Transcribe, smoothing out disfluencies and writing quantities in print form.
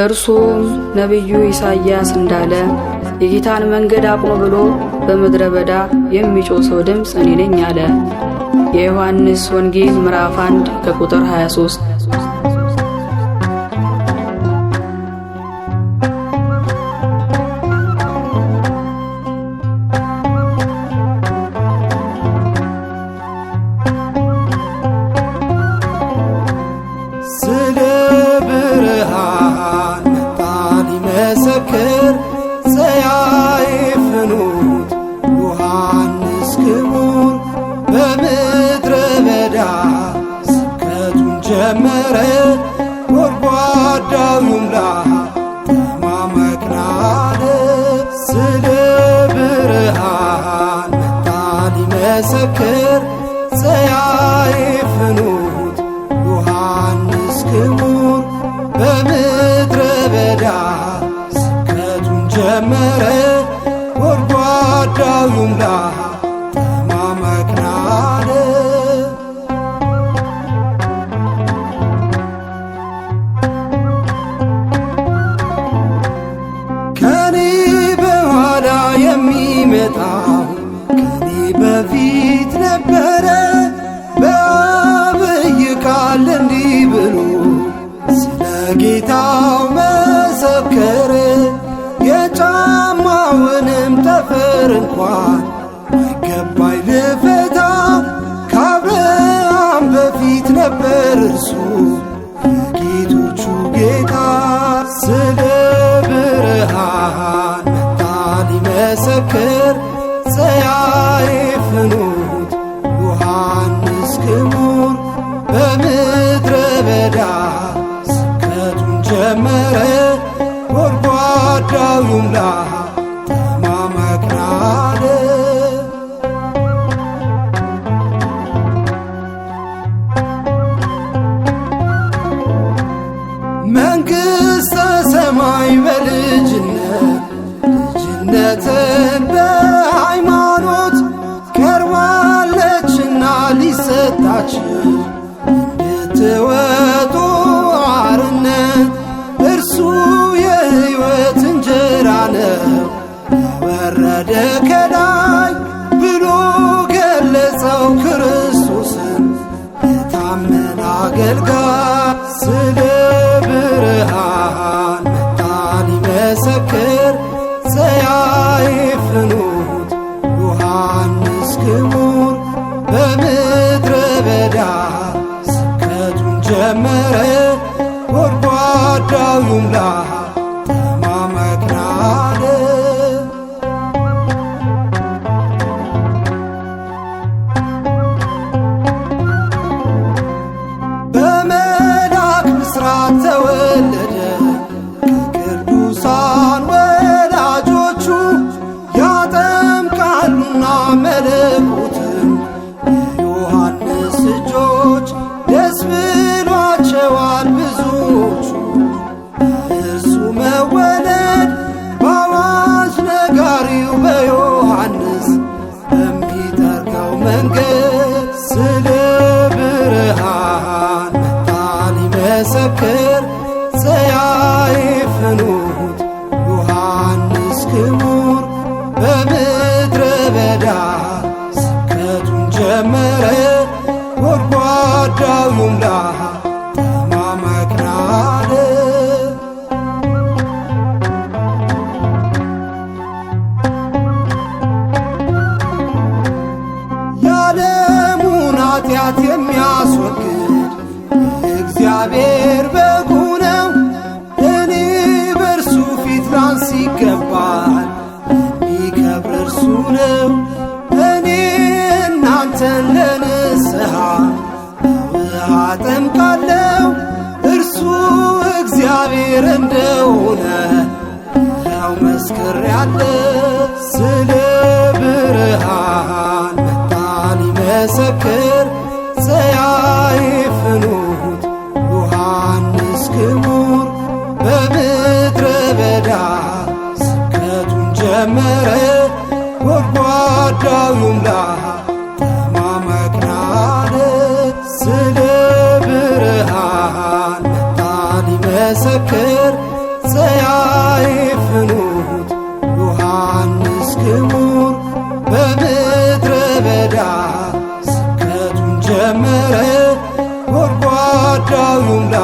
እርሱም ነቢዩ ኢሳይያስ እንዳለ የጌታን መንገድ አቅኑ ብሎ በምድረ በዳ የሚጮህ ሰው ድምፅ እኔ ነኝ አለ። የዮሐንስ ወንጌል ምዕራፍ 1 ከቁጥር 23። ስለ ብርሃን መጣ ሊመሰክር ሰያይፍኑት ዮሐንስ ክቡር በምድረ በዳ ስብከቱን ጀመረ። ጎድጓዳው ይሙላ ተማመክናለ። ስለ ብርሃን መጣ ሊመሰክር ሰያይፍኑት ዮሐንስ ክቡር በምድረ በዳ ስብከቱን ጀመረ። ጎድጓዳው ይሙላ ተማመክናለ። ከኔ በኋላ የሚመጣው ከኔ በፊት ነበረ። በአብይ ቃል እንዲህ ብሎ ስለ ጌታው መሰከረ። የጫማውንም ጠፍር እንኳን አይገባኝ ልፈታ። ከአብርሃም በፊት ነበር እርሱ የጌቶቹ ጌታ። ስለ ብርሃን መጣ ሊመሰክር ሰያይፍኑት ዮሐንስ ክቡር በምድረ በዳ ስብከቱን ጀመረ። ጎድጓዳው ይሙላ ተማመክናለ። መንግሥተ ሰማይ በልጅነት ልጅነትን በሃይማኖት ቀርባለችና ሊሰጣችሁ እንድትወጡ አርነት። እርሱ የሕይወት እንጀራ ነው የወረደ ከላይ ብሎ ገለጸው ክርስቶስን የታመነ አገልጋይ። ስለ ብርሃን መጣ ሊመሰክር ሰያይፍኑት ዮሐንስ ክቡር በምድረ በዳ ስብከቱን ጀመረ። ጎድጓዳው ይሙላ ተማመክናለ። በመልአክ ብስራት ተወለደ ከቅዱሳን ወላጆቹ። ያጠምቃሉና መለኮትን የዮሐንስ እጆች ደስ ብሏቸዋል ብዙዎቹ። እርሱ መወለድ በአዋጅ ነጋሪው በዮሐንስ በሚጠርገው መንገድ። ስለ ብርሃን መጣ ሊመሰክር ሰያይፍኑት ዮሐንስ ክቡር በምድረ በዳ ስብከቱን ጀመረ። ጎድጓዳው ይሙላ ተማመክናለ። የዓለሙን ኃጢአት የሚያስወግድ የእግዚአብሔር በጉ ነው። እኔ በእርሱ ፊት ላንስ ይገባል የሚከብር እርሱ ነው። እኔ እናንተን ለንስሐ በውሃ አጠምቃለሁ። እርሱ እግዚአብሔር እንደሆነ ያው መስክሬአለሁ። ስለ ብርሃን መጣ ሊመሰክር ሰያይፍኑት ዮሐንስ ክቡር በምድረ በዳ ስብከቱን ጀመረ። ጎድጓዳው ይሙላ ተማመክናለ። ስለ ብርሃን መጣ ሊመሰክር ጸያፍ ፍኖት ዮሐንስ ክቡር በምድረ በዳ ስብከቱን ጀመረ። ጎድጓዳው ይሙላ